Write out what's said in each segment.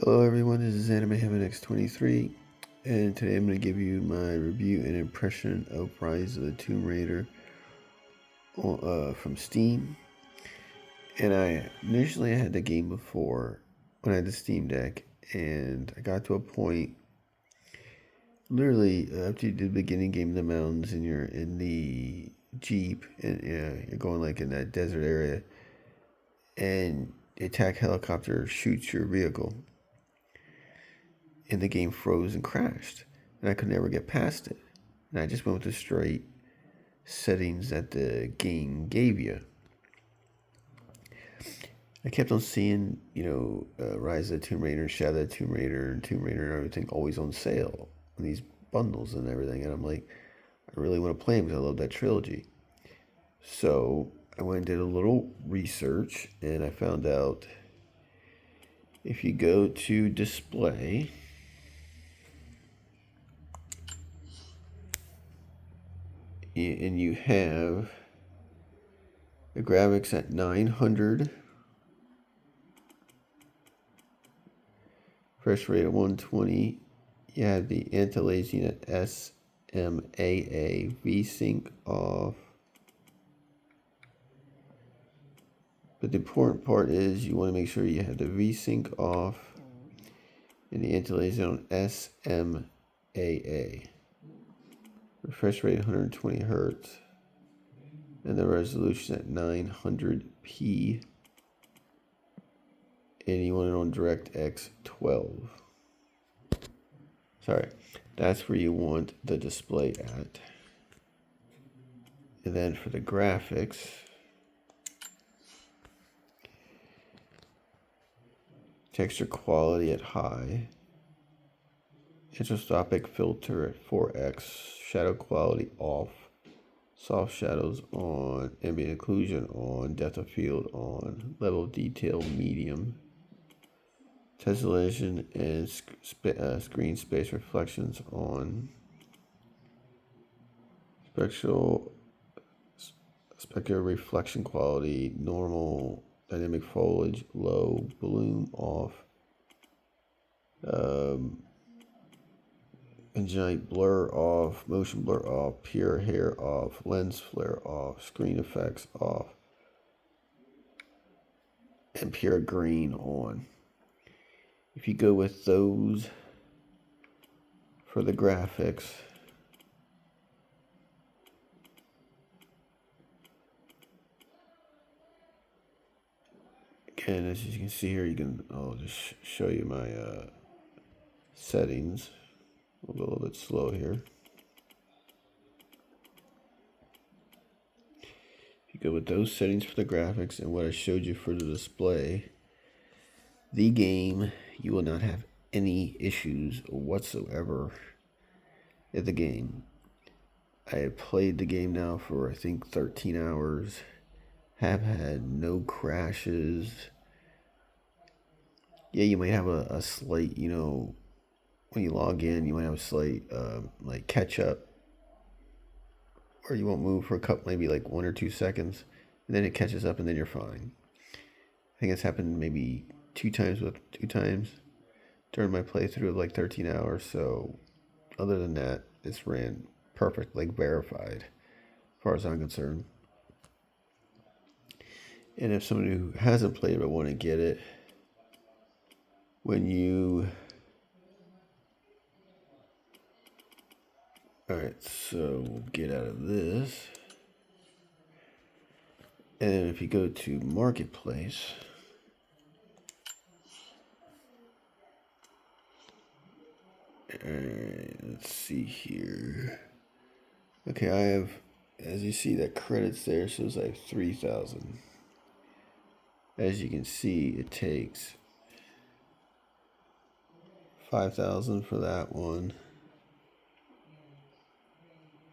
Hello everyone, this is Anime Heaven X23, and today I'm going to give you my review and impression of Rise of the Tomb Raider from Steam. And I initially had the game before when I had the Steam Deck, and I got to a point, literally after you do the beginning game in the mountains and you're in the Jeep, and you're going like in that desert area, and the attack helicopter shoots your vehicle. And the game froze and crashed, and I could never get past it. And I just went with the straight settings that the game gave you. I kept on seeing, Rise of the Tomb Raider, Shadow of the Tomb Raider, and everything always on sale, and these bundles and everything. And I'm like, I really want to play them because I love that trilogy. So I went and did a little research, and I found out if you go to display, and you have the graphics at 900, fresh rate at 120. You have the anti-aliasing at SMAA, VSync off. But the important part is you want to make sure you have the VSync off and the anti-aliasing on SMAA. Refresh rate 120 hertz, and the resolution at 900p, and you want it on DirectX 12. Sorry, that's where you want the display at. And then for the graphics, texture quality at high, isotropic filter at 4x, shadow quality off, soft shadows on, ambient occlusion on, depth of field on, level of detail medium, tessellation and screen space reflections on, spectral reflection quality normal, dynamic foliage low, bloom off, giant blur off, motion blur off, pure hair off, lens flare off, screen effects off, and pure green on. If you go with those for the graphics, again, as you can see here, I'll just show you my settings. We'll go a little bit slow here. If you go with those settings for the graphics and what I showed you for the display, the game, you will not have any issues whatsoever in the game. I have played the game now for, I think, 13 hours, have had no crashes. Yeah, you might have a slight, when you log in, you might have a slight, like catch up, or you won't move for a couple, maybe like 1 or 2 seconds, and then it catches up, and then you're fine. I think it's happened maybe two times during my playthrough of like 13 hours. So other than that, it's ran perfect, like verified, as far as I'm concerned. And if somebody who hasn't played but want to get it, when you... Alright, so we'll get out of this. And if you go to Marketplace, alright, let's see here. Okay, I have, as you see, that credits there, so it's like 3,000. As you can see, it takes 5,000 for that one.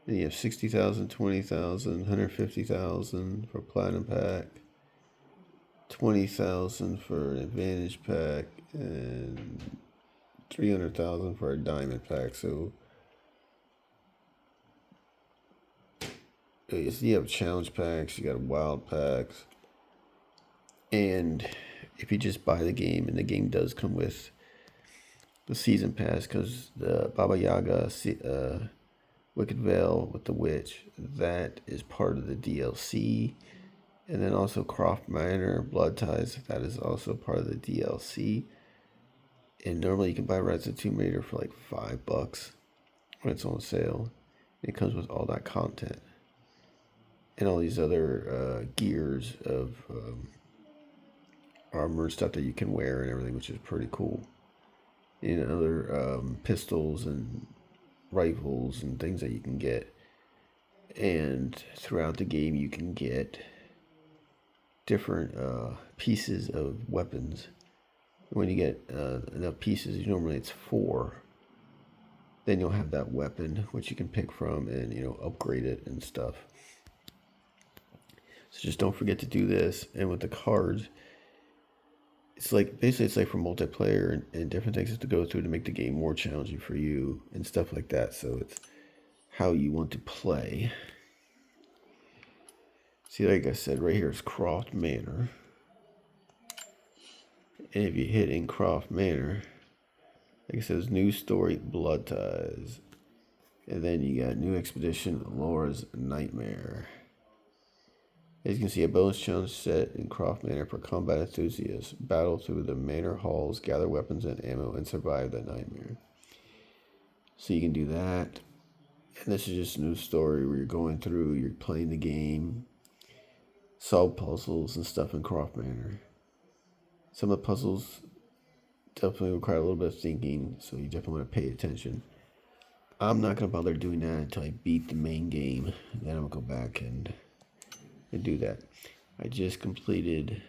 Then you have 60,000, 20,000, 150,000 for Platinum Pack, 20,000 for an Advantage Pack, and 300,000 for a Diamond Pack. So you have Challenge Packs, you got Wild Packs, and if you just buy the game, and the game does come with the season pass, because the Baba Yaga Wicked Veil with the Witch, that is part of the DLC. And then also Croft Manor Blood Ties, that is also part of the DLC. And normally you can buy Rise of the Tomb Raider for like $5 when it's on sale. It comes with all that content and all these other gears of armor and stuff that you can wear and everything, which is pretty cool. And other pistols and rifles and things that you can get. And throughout the game, you can get different pieces of weapons. When you get enough pieces, normally it's 4. Then you'll have that weapon, which you can pick from and, upgrade it and stuff. So just don't forget to do this. And with the cards, it's like for multiplayer and different things to go through to make the game more challenging for you and stuff like that. So it's how you want to play. See, like I said, right here is Croft Manor. And if you hit in Croft Manor, like it says, new story, Blood Ties. And then you got new expedition, Laura's Nightmare. As you can see, a bonus challenge set in Croft Manor for combat enthusiasts. Battle through the manor halls, gather weapons and ammo, and survive the nightmare. So you can do that. And this is just a new story where you're going through, you're playing the game, solve puzzles and stuff in Croft Manor. Some of the puzzles definitely require a little bit of thinking, so you definitely want to pay attention. I'm not going to bother doing that until I beat the main game. Then I'm going to go back and do that. I just completed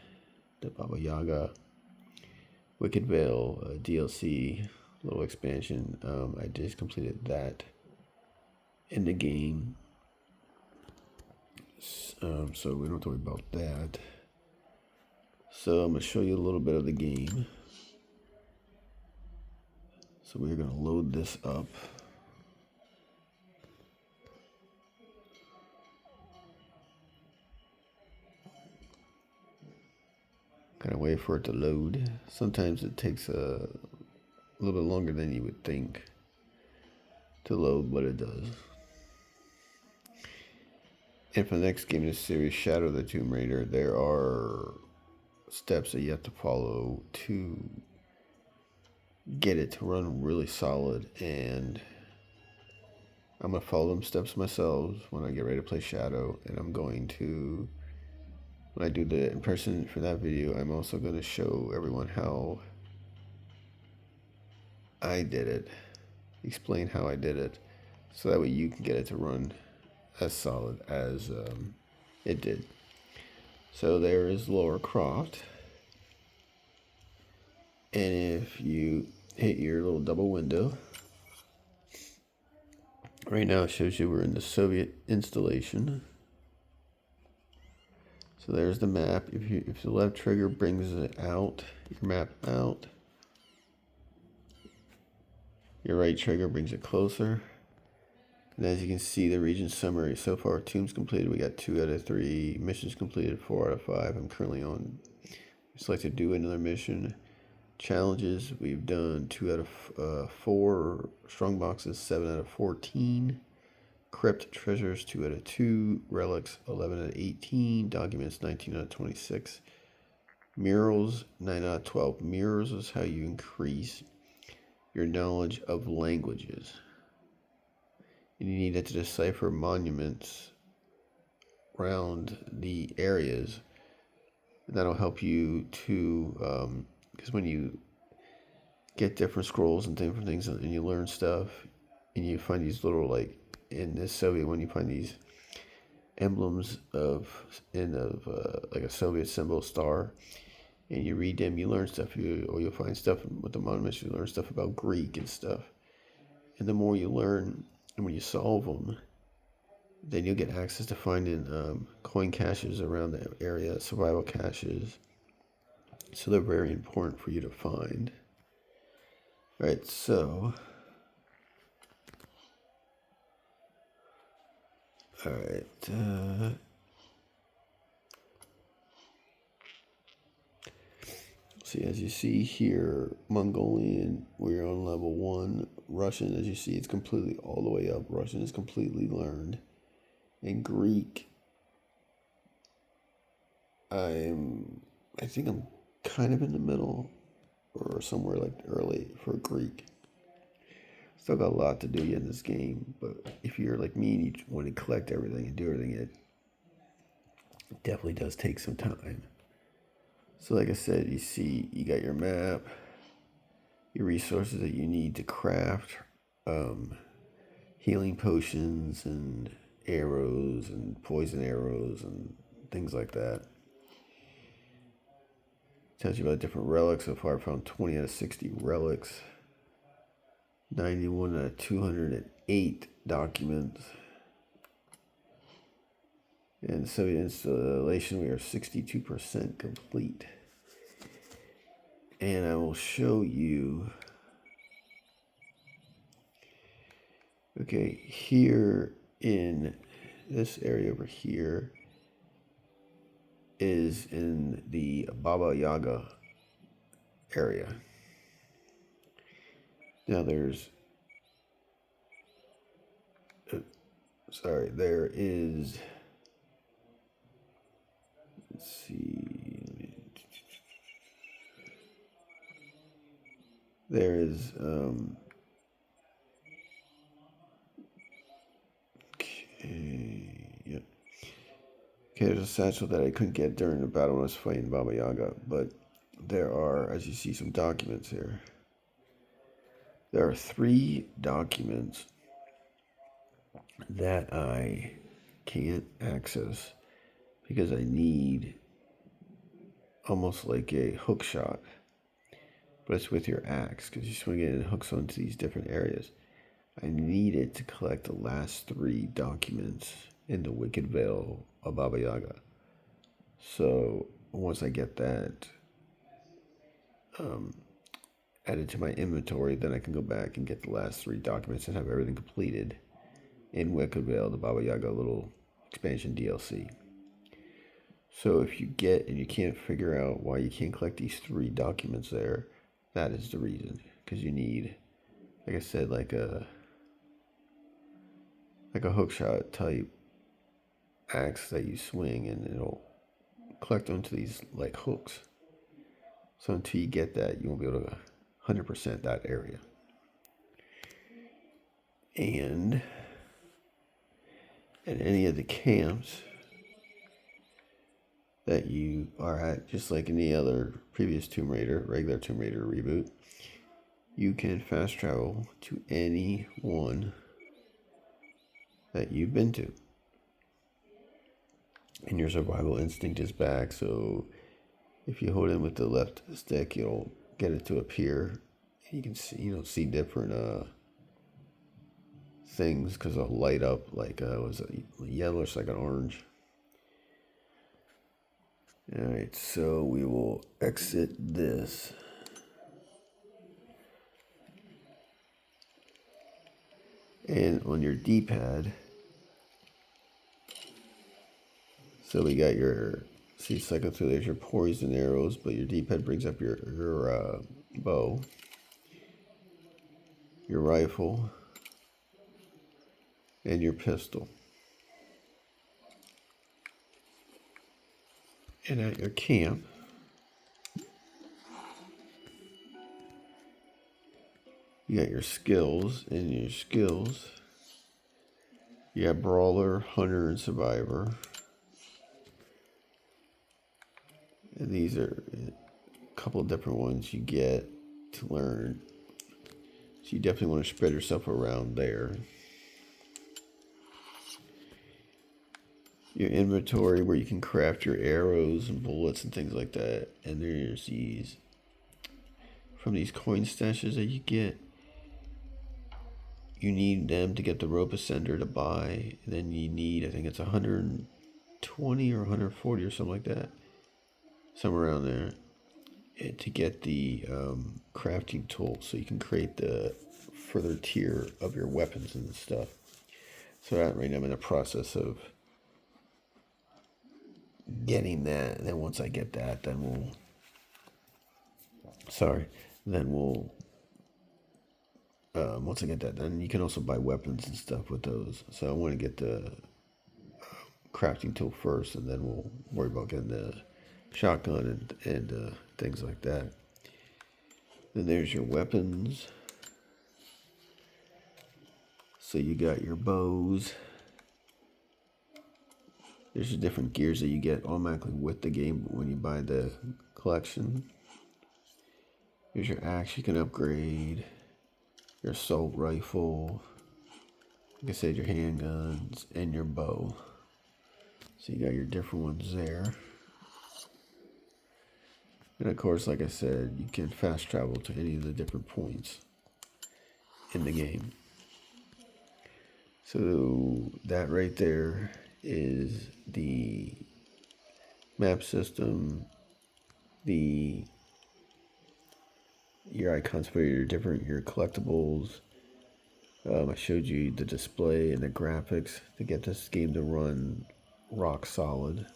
the Baba Yaga Wicked Veil DLC, little expansion. I just completed that in the game. So we don't have to worry about that. So I'm going to show you a little bit of the game. So we're going to load this up. Kind of wait for it to load. Sometimes it takes a little bit longer than you would think to load, but it does. And for the next game in this series, Shadow of the Tomb Raider, there are steps that you have to follow to get it to run really solid. And I'm going to follow them steps myself when I get ready to play Shadow. And I'm going to, when I do the impression for that video, I'm also going to show everyone how I did it. Explain how I did it. So that way you can get it to run as solid as it did. So there is Laura Croft. And if you hit your little double window, right now it shows you we're in the Soviet installation. So there's the map. If the left trigger brings it out, your map out, your right trigger brings it closer. And as you can see, the region summary. So far, tombs completed. We got 2 out of 3. Missions completed, 4 out of 5. I'm currently on. Select to do another mission. Challenges, we've done 2 out of 4. Strong boxes, 7 out of 14. Crypt treasures, 2 out of 2. Relics, 11 out of 18. Documents, 19 out of 26. Murals, 9 out of 12. Murals is how you increase your knowledge of languages. And you need it to decipher monuments around the areas. And that'll help you to, because when you get different scrolls and different things and you learn stuff, and you find these little, like in this Soviet one, you find these emblems of like a Soviet symbol star, and you read them, you learn stuff. Or you'll find stuff with the monuments, you learn stuff about Greek and stuff. And the more you learn, and when you solve them, then you'll get access to finding coin caches around the area, survival caches. So they're very important for you to find. All right, so. All right. see, as you see here, Mongolian, we're on level 1. Russian, as you see, it's completely all the way up. Russian is completely learned. And Greek, I think I'm kind of in the middle or somewhere like early for Greek. Still got a lot to do yet in this game, but if you're like me and you want to collect everything and do everything, it definitely does take some time. So like I said, you see, you got your map, your resources that you need to craft, healing potions and arrows and poison arrows and things like that. Tells you about different relics. So far I found 20 out of 60 relics, 91 out of 208 documents. And so installation, we are 62% complete. And I will show you. Okay, here in this area over here is in the Baba Yaga area. Now there's, there is, let's see, there is, yeah. Okay, there's a satchel that I couldn't get during the battle when I was fighting Baba Yaga, but there are, as you see, some documents here. There are 3 documents that I can't access because I need almost like a hook shot, but it's with your axe because you swing it and it hooks onto these different areas. I need it to collect the last 3 documents in the Wicked Veil of Baba Yaga. So once I get that added to my inventory, then I can go back and get the last 3 documents and have everything completed in Wicked Veil, the Baba Yaga little expansion DLC. So if you get and you can't figure out why you can't collect these 3 documents there, that is the reason. Because you need, like I said, like a hookshot type axe that you swing and it'll collect onto these like hooks. So until you get that, you won't be able to 100% that area. And at any of the camps that you are at, just like any other previous Tomb Raider, regular Tomb Raider reboot, you can fast travel to any one that you've been to. And your survival instinct is back, so if you hold in with the left stick, you'll get it to appear. You can see, see different things because they'll light up like was it yellowish, like an orange. All right, so we will exit this. And on your D-pad, so we got your, see, cycle through, there's your poison arrows, but your D-pad brings up your bow, your rifle, and your pistol. And at your camp, you got your skills, and your skills, you got Brawler, Hunter, and Survivor. And these are a couple of different ones you get to learn. So you definitely want to spread yourself around there. Your inventory where you can craft your arrows and bullets and things like that. And there's these, from these coin stashes that you get, you need them to get the rope ascender to buy. And then you need, I think it's 120 or 140 or something like that. Somewhere around there. To get the crafting tool so you can create the further tier of your weapons and stuff. So that right now I'm in the process of getting that. And then once I get that, then Sorry. Then we'll once I get that done, you can also buy weapons and stuff with those. So I want to get the crafting tool first, and then we'll worry about getting the shotgun and things like that. Then there's your weapons. So you got your bows. There's the different gears that you get automatically with the game when you buy the collection. Here's your axe you can upgrade. Your assault rifle. Like I said, your handguns and your bow. So you got your different ones there. And of course, like I said, you can fast travel to any of the different points in the game. So that right there is the map system, your icons for your collectibles. I showed you the display and the graphics to get this game to run rock solid,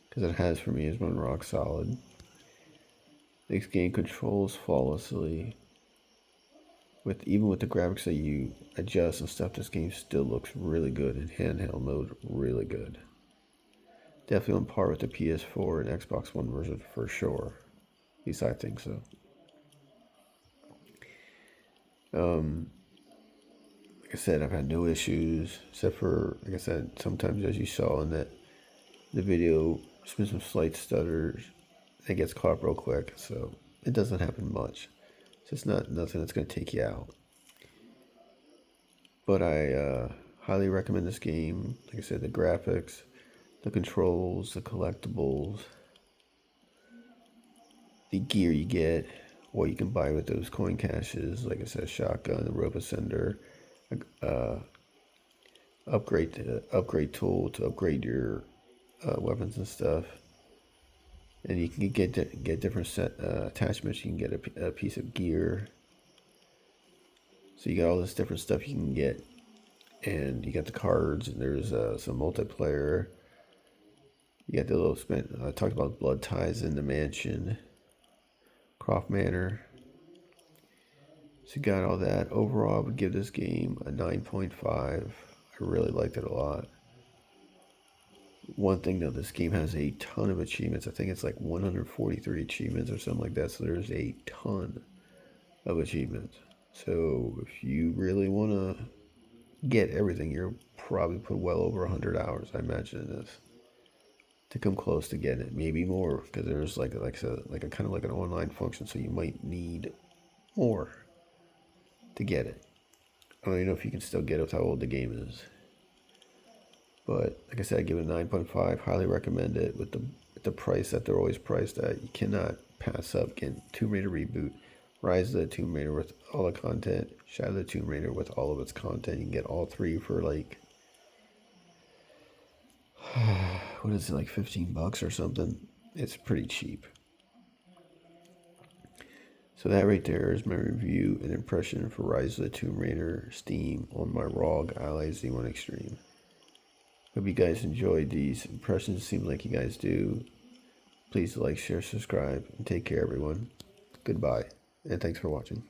because it has for me. It's run rock solid. This game controls flawlessly. Even with the graphics that you adjust and stuff, this game still looks really good in handheld mode. Really good. Definitely on par with the PS4 and Xbox One version for sure. At least I think so. Like I said, I've had no issues, except for, like I said, sometimes, as you saw in the video, there's been some slight stutters. It gets caught real quick, so it doesn't happen much. So it's not nothing that's going to take you out. But I highly recommend this game. Like I said, the graphics, the controls, the collectibles, the gear you get, what you can buy with those coin caches, like I said, shotgun, the rope ascender, upgrade tool to upgrade your weapons and stuff. And you can get different attachments. You can get a piece of gear. So you got all this different stuff you can get, and you got the cards. And there's some multiplayer. You got the little spin. I talked about blood ties in the mansion, Croft Manor. So you got all that. Overall, I would give this game a 9.5. I really liked it a lot. One thing though, this game has a ton of achievements. I think it's like 143 achievements or something like that. So there's a ton of achievements. So if you really want to get everything, you're probably put well over 100 hours, I imagine, in this to come close to getting it. Maybe more, because there's like I said, like a kind of like an online function. So you might need more to get it. I don't even know if you can still get it with how old the game is. But like I said, I give it a 9.5. Highly recommend it with the price that they're always priced at. You cannot pass up getting Tomb Raider Reboot, Rise of the Tomb Raider with all the content, Shadow of the Tomb Raider with all of its content. You can get all three for like, what is it, like $15 or something? It's pretty cheap. So that right there is my review and impression for Rise of the Tomb Raider Steam on my ROG Ally Z1 Extreme. Hope you guys enjoyed these impressions. It seems like you guys do. Please like, share, subscribe, and take care, everyone. Goodbye, and thanks for watching.